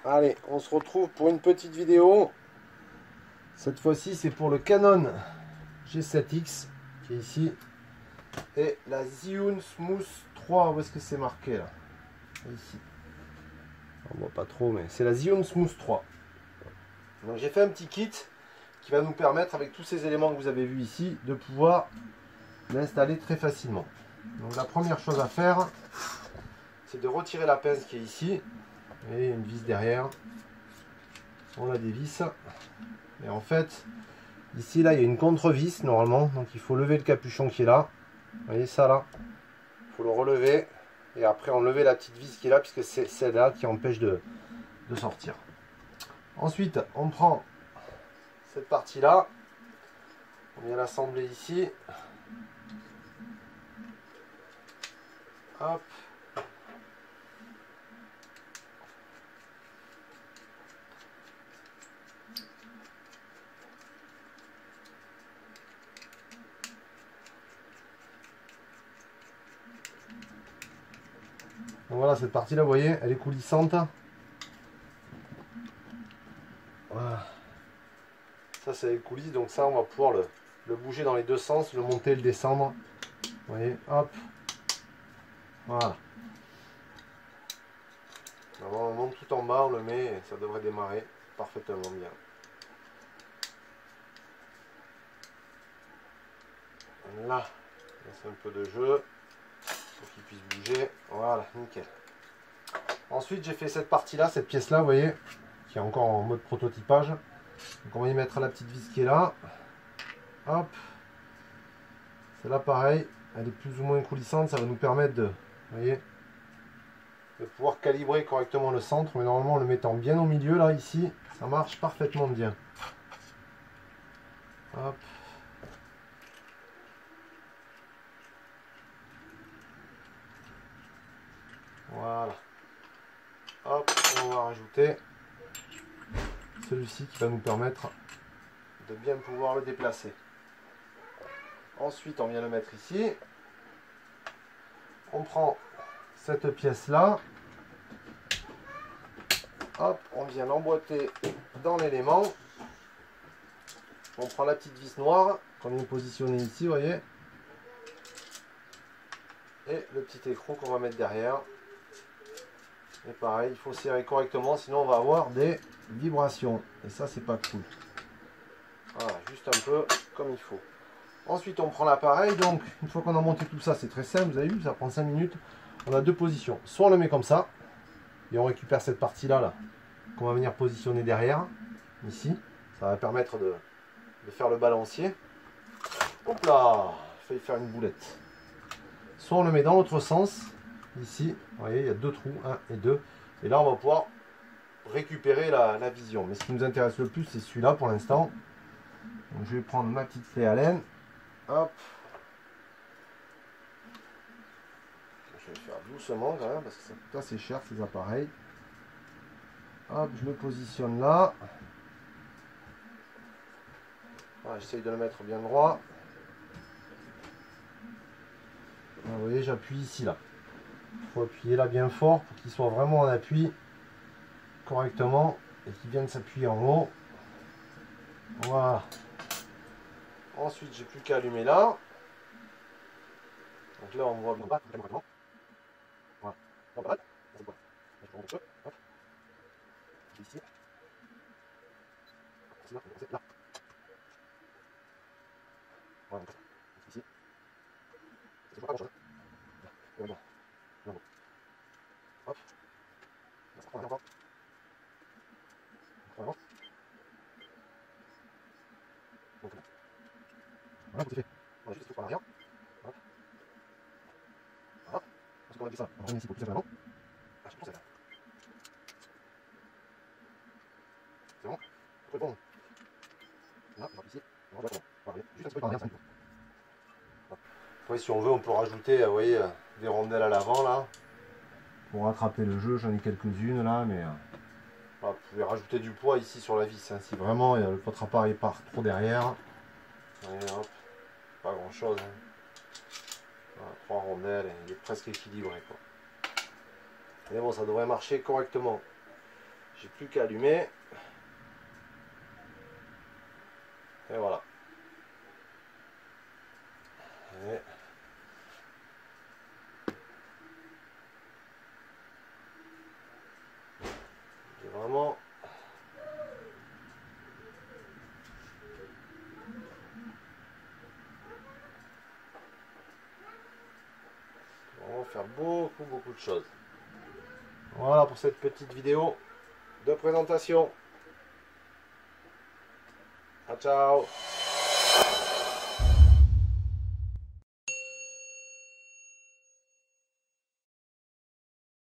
Allez, on se retrouve pour une petite vidéo. Cette fois-ci, c'est pour le Canon G7X qui est ici. Et la Zhiyun Smooth 3. Où est-ce que c'est marqué là? Ici. On voit pas trop, mais c'est la Zhiyun Smooth 3. Donc j'ai fait un petit kit qui va nous permettre, avec tous ces éléments que vous avez vus ici, de pouvoir l'installer très facilement. Donc la première chose à faire, c'est de retirer la pince qui est ici. Et une vis derrière. On a des vis. Et en fait, ici là, il y a une contre-vis normalement. Donc il faut lever le capuchon qui est là. Vous voyez ça là? Il faut le relever. Et après enlever la petite vis qui est là, puisque c'est celle-là qui empêche de sortir. Ensuite, on prend cette partie-là. On vient l'assembler ici. Hop. Donc voilà, cette partie-là, vous voyez, elle est coulissante. Voilà. Ça, c'est les coulisses. Donc ça, on va pouvoir le bouger dans les deux sens, le monter, le descendre. Vous voyez, hop. Voilà. Alors, on monte tout en bas, on le met et ça devrait démarrer parfaitement bien. Là, laisse un peu de jeu pour qu'il puisse bouger. Voilà, nickel. Ensuite, j'ai fait cette partie-là, cette pièce-là, vous voyez, qui est encore en mode prototypage. Donc, on va y mettre la petite vis qui est là. Hop. Celle-là, pareil, elle est plus ou moins coulissante. Ça va nous permettre de, vous voyez, de pouvoir calibrer correctement le centre. Mais normalement, en le mettant bien au milieu, là, ici, ça marche parfaitement bien. Hop. Voilà. Hop, on va rajouter celui-ci qui va nous permettre de bien pouvoir le déplacer. Ensuite, on vient le mettre ici. On prend cette pièce-là. Hop, on vient l'emboîter dans l'élément. On prend la petite vis noire qu'on vient positionner ici, vous voyez. Et le petit écrou qu'on va mettre derrière. Et pareil, il faut serrer correctement, sinon on va avoir des vibrations. Et ça, c'est pas cool. Voilà, juste un peu comme il faut. Ensuite, on prend l'appareil. Donc, une fois qu'on a monté tout ça, c'est très simple. Vous avez vu, ça prend 5 minutes. On a deux positions. Soit on le met comme ça, et on récupère cette partie-là, là, qu'on va venir positionner derrière, ici. Ça va permettre de faire le balancier. Hop là, j'ai failli faire une boulette. Soit on le met dans l'autre sens, ici. Vous voyez, il y a deux trous, 1 et 2. Et là, on va pouvoir récupérer la vision. Mais ce qui nous intéresse le plus, c'est celui-là pour l'instant. Donc, je vais prendre ma petite clé Allen. Hop. Je vais faire doucement quand même parce que ça coûte assez cher ces appareils. Hop, je le positionne là. Voilà, j'essaye de le mettre bien droit. Voilà, vous voyez, j'appuie ici là. Il faut appuyer là bien fort pour qu'il soit vraiment en appui correctement et qu'il vienne s'appuyer en haut. Voilà. Ensuite, j'ai plus qu'à allumer là. Donc là, on voit bien. Voilà. Ici. Là. Voilà. Ici. C'est pas grand chose. Hop. Ça prend encore. Voilà, tout est fait. On a juste par l'arrière. Hop. Voilà. Ensuite, on a mis ça. On a mis ici pour pousser en avant. Ah, je pousse ça. C'est bon. Très bon. Là, on va ici. On va voilà, juste un petit peu par l'arrière, ça me après, si on veut, on peut rajouter, vous voyez, des rondelles à l'avant là. Pour rattraper le jeu, j'en ai quelques-unes là, mais voilà, vous pouvez rajouter du poids ici sur la vis. Hein, si vraiment votre appareil part trop derrière. Allez, hop, pas grand chose. Hein. Voilà, 3 rondelles, et il est presque équilibré. Quoi. Mais bon, ça devrait marcher correctement. J'ai plus qu'à allumer. Et voilà. Et vraiment on va faire beaucoup de choses. Voilà pour cette petite vidéo de présentation. Ciao.